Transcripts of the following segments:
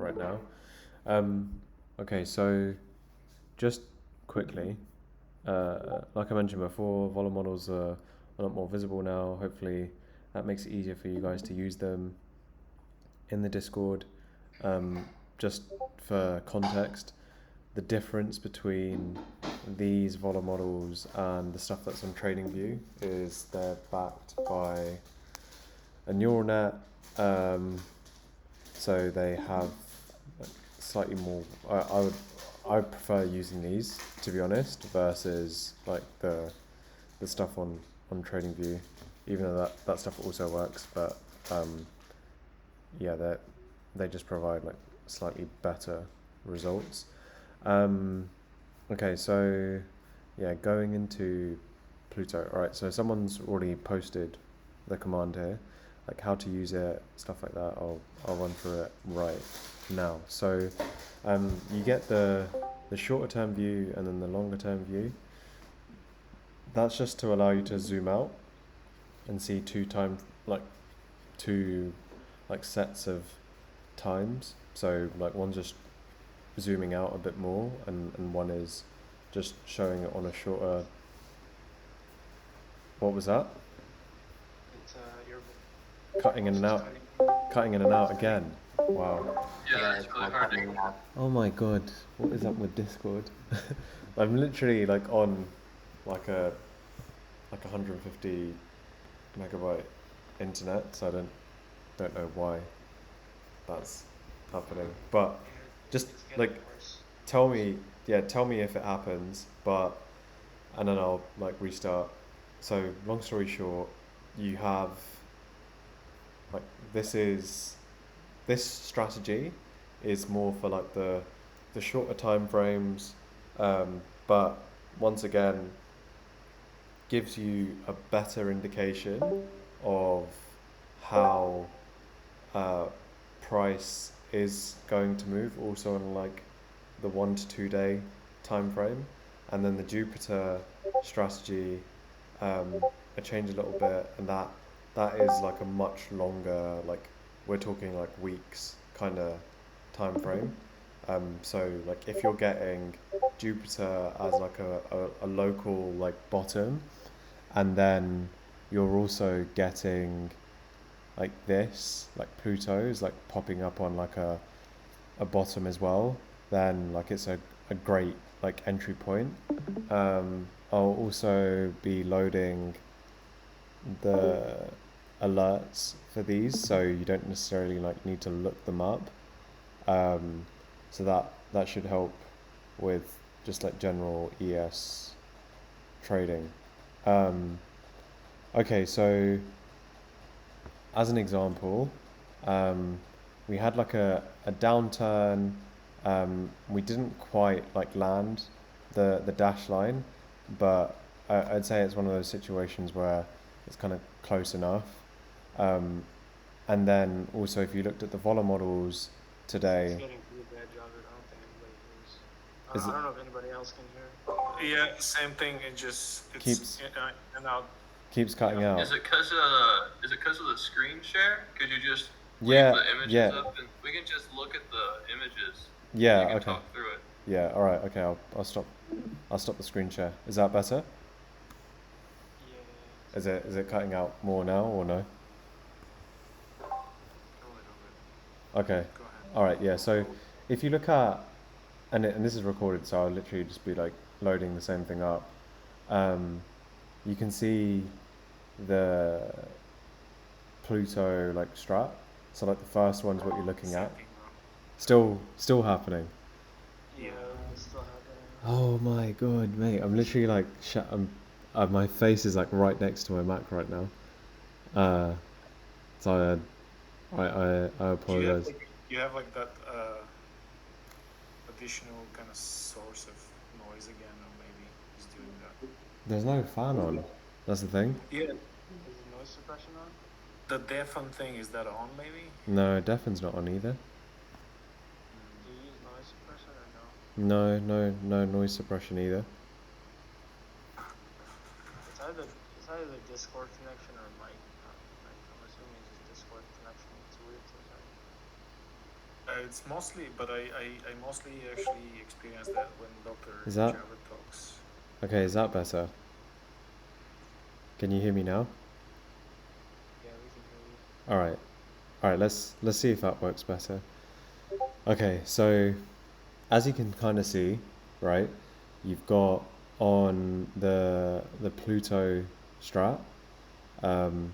right now. Okay, so just quickly, like I mentioned before, vola models are a lot more visible now. Hopefully, that makes it easier for you guys to use them in the Discord. Just for context, the difference between these vola models and the stuff that's on TradingView is they're backed by a neural net, so they have like, slightly more. I would prefer using these, to be honest, versus like the stuff on TradingView, even though that stuff also works. But yeah, they just provide like slightly better results. Okay, so yeah, going into Pluto. All right, so someone's already posted the command here, like how to use it, stuff like that. I'll run through it right now. So you get the shorter term view and then the longer term view. That's just to allow you to zoom out and see two sets of times. So like one's just zooming out a bit more and one is just showing it on a shorter. What was that? It's you're Cutting in and out. Cutting in and out again. Wow. Yeah, it's really hard to. Oh my god. What is up with Discord? I'm literally like on like a 150 megabyte internet, so I don't know why that's happening. But just it's getting like worse. tell me if it happens, and then I'll like restart. So long story short, you have like this strategy is more for like the shorter time frames, but once again gives you a better indication of how price is going to move also on like the 1 to 2 day time frame. And then the Jupiter strategy, I changed a little bit, and that is like a much longer, like we're talking like weeks kind of time frame. So like if you're getting Jupiter as like a local like bottom, and then you're also getting like this, like Pluto is like popping up on like a bottom as well, then like it's a great like entry point. I'll also be loading the alerts for these, so you don't necessarily like need to look them up. So that should help with just like general ES trading. Okay, so as an example, we had like a downturn. We didn't quite like land the dash line, but I'd say it's one of those situations where it's kind of close enough. And then also, if you looked at the vola models It's today, getting pretty bad, Robert. I don't think anybody hears. is I it don't know if anybody else can hear. Yeah, same thing. It's keeps and out. keeps cutting Yeah. out? Is it because of the screen share? Could you just leave Yeah, the images yeah, up and we can just look at the images. yeah. You can Okay. talk through it. Yeah. All right. Okay. I'll stop the screen share. Is that better? Yeah. Is it cutting out more now or no? A little bit. Okay. Go ahead. All right. Yeah. So if you look at and this is recorded, so I'll literally just be like loading the same thing up. You can see the Pluto like strat. So like the first one's what you're looking Same at. thing, Still happening. Yeah, it's still happening. Oh my god, mate! I'm literally like my face is like right next to my Mac right now. Uh, so I apologize. You have like that additional kind of source of noise again, or maybe it's doing that. There's no fan on. That's the thing. Yeah, Is the noise suppression on? the deafen thing, is that on maybe? No, Deffin's not on either. Do you use noise suppression or no? No noise suppression either. It's either the Discord connection or mic. I'm assuming it's just Discord connection. It's weird sometimes. it's mostly, but I mostly actually experience that when Dr. Is that Java talks. okay? Is that better? Can you hear me now? Yeah, we can hear you. All right. Let's see if that works better. Okay, so as you can kind of see, right, you've got on the Pluto strat for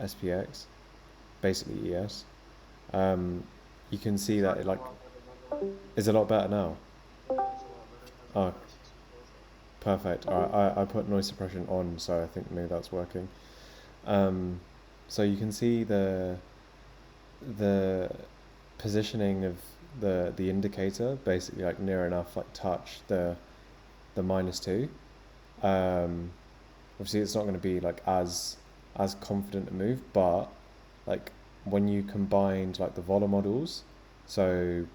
SPX, basically ES. You can see It's that like it a like lot better, by the way. is a lot better now. Yeah, it's a lot better. It has Oh, like nice exposure. perfect. All right, I put noise suppression on, so I think maybe that's working. Um, so you can see the positioning of the indicator basically like near enough like touch the -2. Um, obviously it's not going to be like as confident a move, but like when you combined like the vola models, so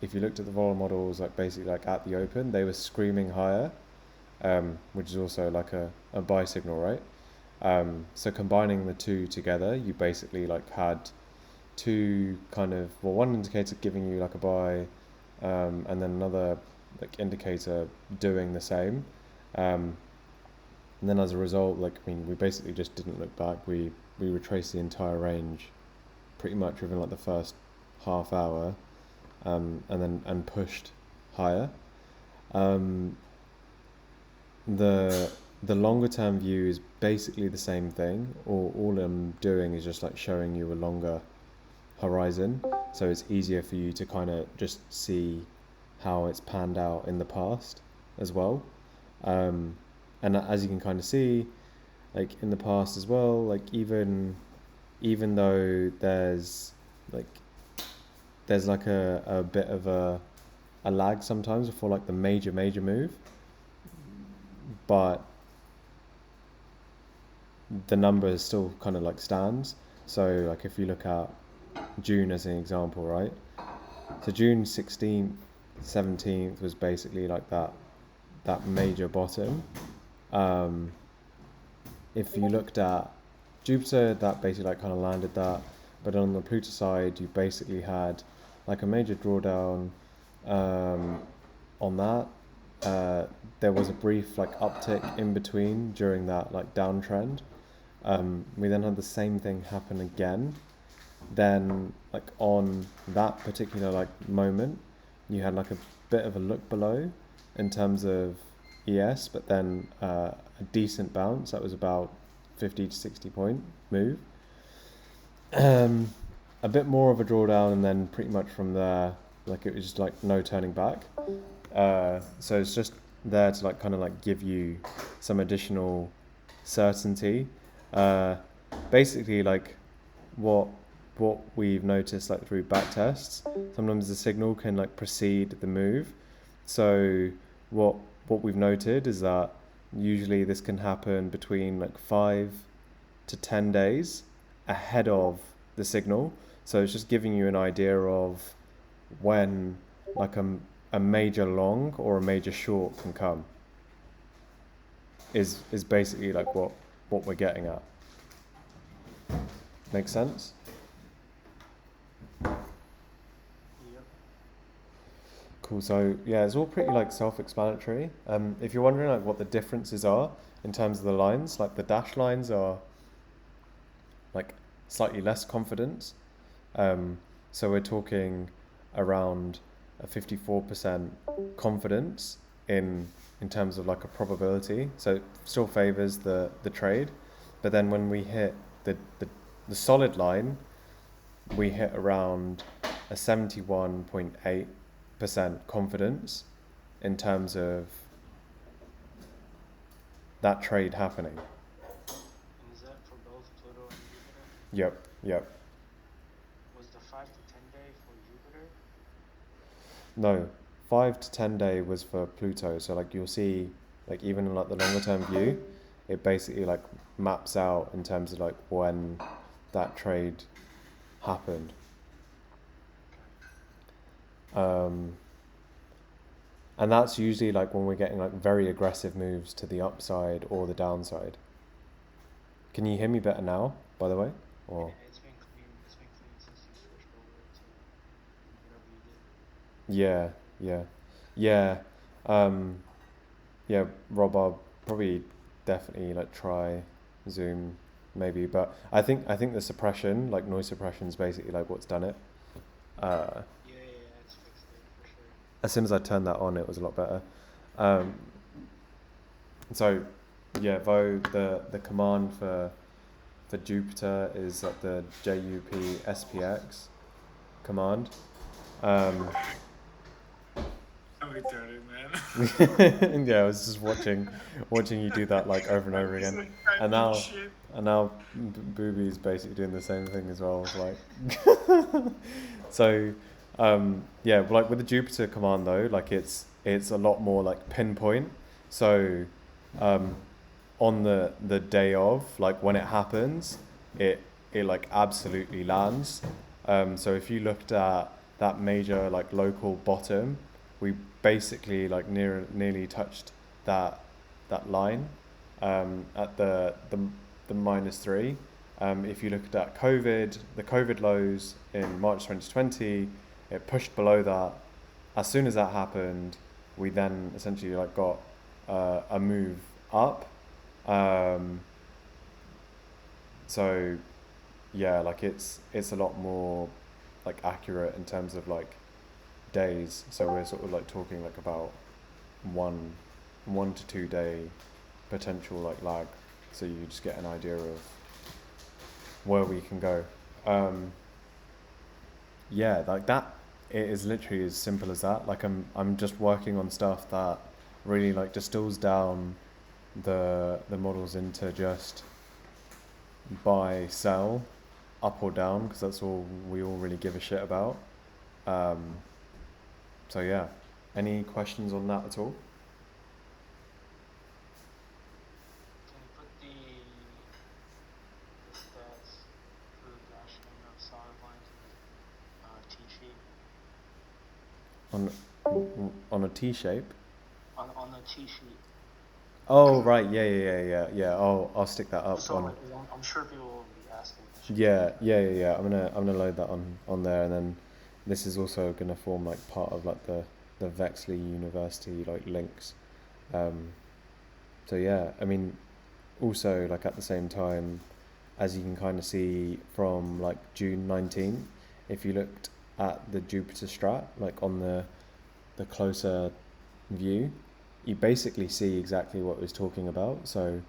if you looked at the vola models like basically like at the open, they were screaming higher, which is also like a buy signal, right? So combining the two together, you basically like had two kind of, well, one indicator giving you like a buy, and then another like indicator doing the same. And then as a result, like, I mean, we basically just didn't look back. We retraced the entire range pretty much within like the first half hour, and pushed higher. Um, the the longer term view is basically the same thing. All I'm doing is just like showing you a longer horizon, so it's easier for you to kind of just see how it's panned out in the past as well. Um, and as you can kind of see, like in the past as well, like even though like there's like a bit of a lag sometimes before like the major move, but the number still kind of like stands. So like if you look at June as an example, right? So June 16th, 17th was basically like that major bottom. If you looked at Jupiter, that basically like kind of landed that, but on the Pluto side, you basically had like a major drawdown on that. There was a brief like uptick in between during that like downtrend. We then had the same thing happen again. Then like on that particular like moment, you had like a bit of a look below in terms of ES, but then a decent bounce that was about 50 to 60 point move. A bit more of a drawdown, and then pretty much from there, like it was just like no turning back. So it's just there to like kind of like give you some additional certainty. Basically, like what we've noticed like through back tests, sometimes the signal can like precede the move. So what we've noted is that usually this can happen between like 5 to 10 days ahead of the signal. So it's just giving you an idea of when like a major long or a major short can come. Is basically like what we're getting at. Make sense? Yep. Cool. So yeah, it's all pretty like self-explanatory. If you're wondering like what the differences are in terms of the lines, like the dash lines are like slightly less confidence. So we're talking around a 54% confidence in terms of like a probability. So it still favors the trade, but then when we hit the solid line, we hit around a 71.8% confidence in terms of that trade happening. And is that for both Pluto and Jupiter? Yep. Was the 5 to 10 day for Jupiter? No, 5 to 10 day was for Pluto. So like you'll see, like even in like the longer term view, it basically like maps out in terms of like when that trade happened. And that's usually like when we're getting like very aggressive moves to the upside or the downside. Can you hear me better now, by the way? Or Yeah, it's been clean. It's been clean since you switched over to Yeah, yeah, yeah. Um, yeah, Rob, I'll probably definitely like try Zoom maybe, but I think the suppression, like noise suppression, is basically like what's done it. Uh, Yeah, yeah, yeah, it's fixed it for sure. as soon as I turned that on, it was a lot better. Um, so yeah, though the command for Jupyter is like the JUPSPX command. Um, I'm retarded, man. yeah, I was just watching you do that like over and over He's again, like and typing now shit. and now Booby's basically doing the same thing as well. It's like so, yeah, like with the Jupyter command though, like it's a lot more like pinpoint. So, um, on the day of, like when it happens, it like absolutely lands. So if you looked at that major like local bottom, we basically like nearly touched that line at the -3. If you looked at the COVID lows in March 2020, it pushed below that. As soon as that happened, we then essentially like got a move up. Um, so yeah, like it's a lot more like accurate in terms of like days. So we're sort of like talking like about one 1 to 2 day potential like lag. So you just get an idea of where we can go. Yeah, like that. It is literally as simple as that. Like I'm just working on stuff that really like distills down the models into just buy, sell, up or down, because that's all we all really give a shit about. Um, so yeah, any questions on that at all? Can you put the stats for the dash line of solid lines in the T sheet? On a T shape? On the T sheet. Oh right, yeah. I'll stick that up So on. like, I'm sure people will be asking this shit. Yeah. I'm gonna load that on there, and then this is also gonna form like part of like the Vexley University like links. Um, so yeah, I mean, also like at the same time, as you can kind of see from like June 19th, if you looked at the Jupiter strat, like on the closer view, you basically see exactly what it was talking about. So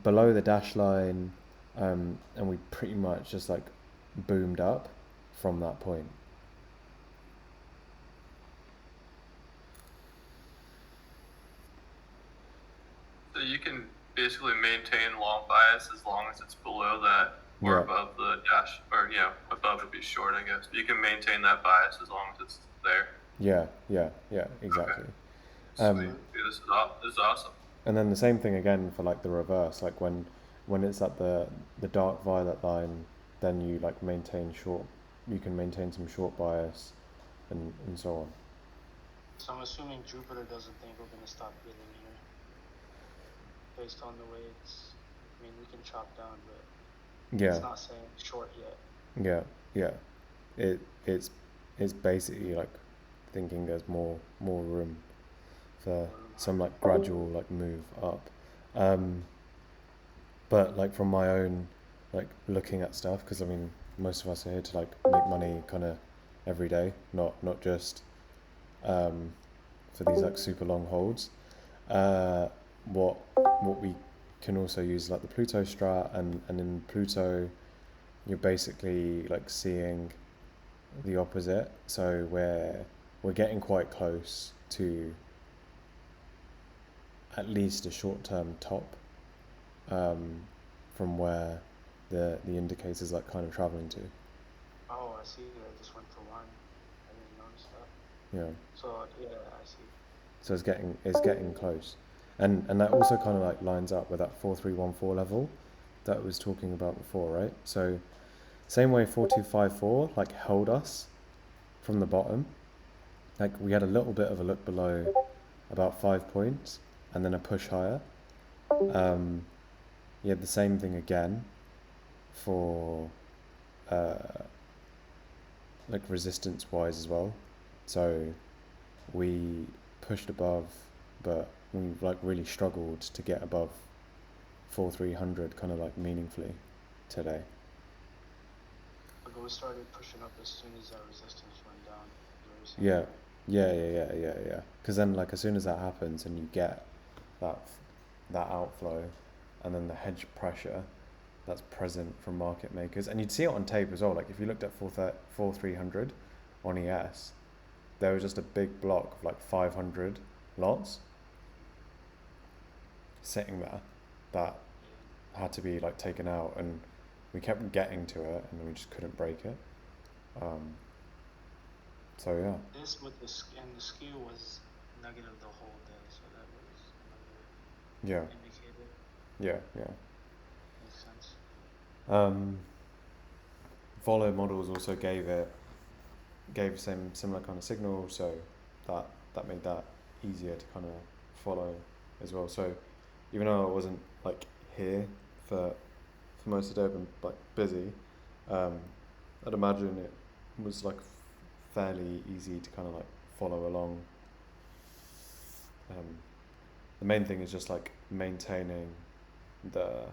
below the dash line, and we pretty much just like boomed up from that point. So you can basically maintain long bias as long as it's below that or Yeah. above the dash, or above would be short, I guess. But you can maintain that bias as long as it's there. Yeah, exactly. Sweet. Um, Dude, this is awesome. and then the same thing again for like the reverse, like when it's at the dark violet line, then you like you can maintain some short bias, and so on. So I'm assuming Jupiter doesn't think we're gonna stop getting here, based on the way it's. I mean, we can chop down, but Yeah, it's not saying short yet. yeah. It's basically like thinking there's more room for some like gradual like move up. Um, but like from my own like looking at stuff, because I mean most of us are here to like make money kind of every day, not just um, for these like super long holds. Uh, what we can also use like the Pluto strat, and in Pluto you're basically like seeing the opposite. So we're getting quite close to at least a short-term top, um, from where the indicator's like kind of traveling to. Oh, I see. I just went to one. I didn't notice that. Yeah. So yeah, I see. So it's getting close, and that also kind of like lines up with that 4314 level that I was talking about before, right? So same way 4254 like held us from the bottom. Like we had a little bit of a look below, about 5 points, and then a push higher. You had the same thing again for like resistance wise as well. So we pushed above, but we like really struggled to get above 4,300 kind of like meaningfully today. But we started pushing up as soon as that resistance went down. Yeah. Because then, like, as soon as that happens, and you get that outflow, and then the hedge pressure that's present from market makers, and you'd see it on tape as well. Like, if you looked at 4,300 on ES, there was just a big block of like 500 lots sitting there that had to be like taken out, and we kept getting to it, and we just couldn't break it. So yeah. This with the skew was negative the whole day, so that was another indicator. Yeah. Makes sense. Vola models also gave similar kind of signal, so that made that easier to kind of follow as well. So even though I wasn't like here for most of the day, I've been like busy, I'd imagine it was like fairly easy to kind of like follow along. The main thing is just like maintaining the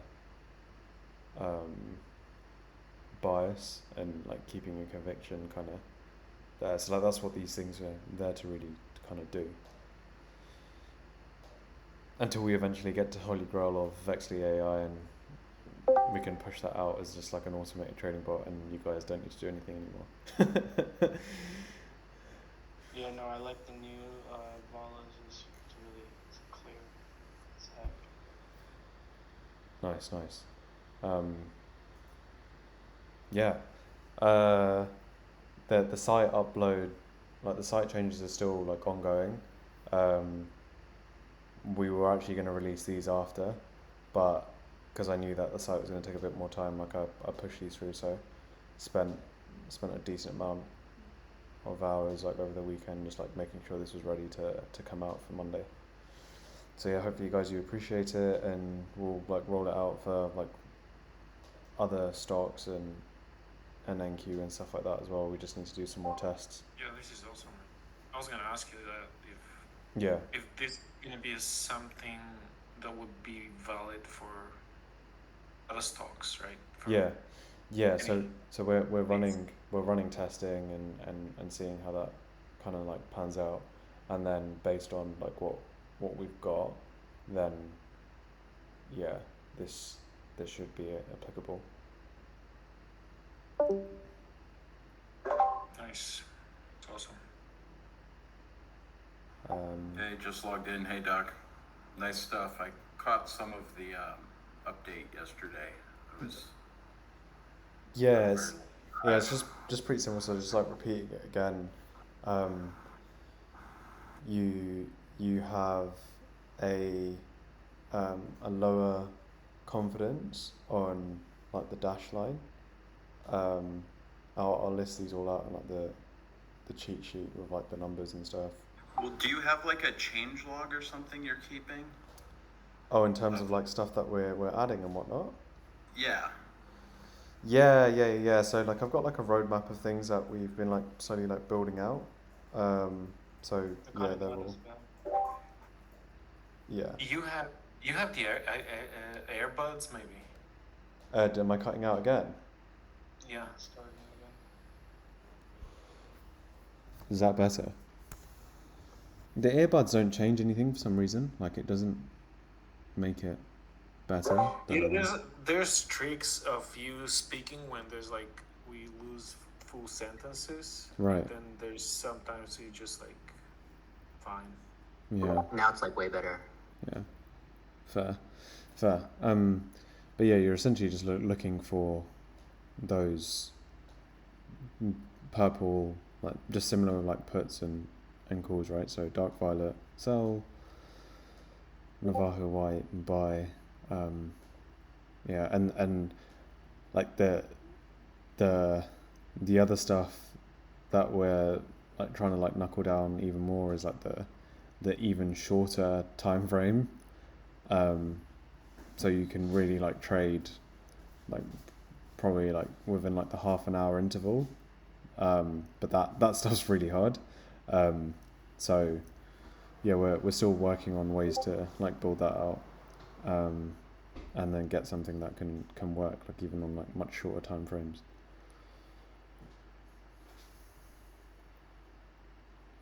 bias and like keeping your conviction kind of there. So like that's what these things are there to really kind of do. Until we eventually get to Holy Grail of Vexley AI, and we can push that out as just like an automated trading bot, and you guys don't need to do anything anymore. Yeah, no, I like the new volas. It's really clear. It's hacked. Nice. Yeah. The site upload, like the site changes are still like ongoing. We were actually going to release these after, but because I knew that the site was going to take a bit more time, like I pushed these through, so spent a decent amount of hours like over the weekend just like making sure this was ready to come out for Monday. So yeah, hopefully you guys appreciate it, and we'll like roll it out for like other stocks and NQ and stuff like that as well. We just need to do some more tests. Yeah, this is awesome. I was gonna ask you that if this is gonna be something that would be valid for other stocks, right? So we're running testing and seeing how that kind of like pans out, and then based on like what we've got, then this should be applicable. Nice. It's awesome. Hey, just logged in. Hey, Doc. Nice stuff. I caught some of the update yesterday. It was. It's just pretty simple. So just like repeating it again. You have a lower confidence on like the dash line. I'll list these all out on like the cheat sheet with like the numbers and stuff. Well, do you have like a change log or something you're keeping? Oh, in terms of like stuff that we're adding and whatnot? Yeah. Yeah. So like I've got like a roadmap of things that we've been like slowly like building out. So yeah, they're all. Yeah. You have the earbuds maybe. Ed, am I cutting out again? Yeah. Starting again. Is that better? The earbuds don't change anything for some reason. Like it doesn't make it better. There's tricks of you speaking when there's like we lose full sentences. Right. Then there's sometimes you just like fine. Yeah. Now it's like way better. Yeah. Fair. But yeah, you're essentially just looking for those purple, like just similar like puts and calls, right? So dark violet sell, Navajo white buy, and like the other stuff that we're like trying to like knuckle down even more is like the even shorter time frame, so you can really like trade like probably like within like the half an hour interval, but that stuff's really hard. So yeah, we're still working on ways to like build that out, and then get something that can work like even on like much shorter time frames.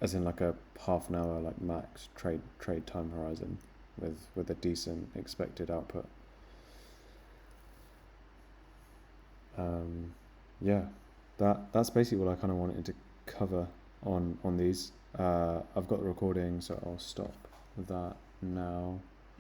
As in like a half an hour like max trade time horizon with a decent expected output. Yeah, that's basically what I kind of wanted to cover on these. I've got the recording, so I'll stop that now.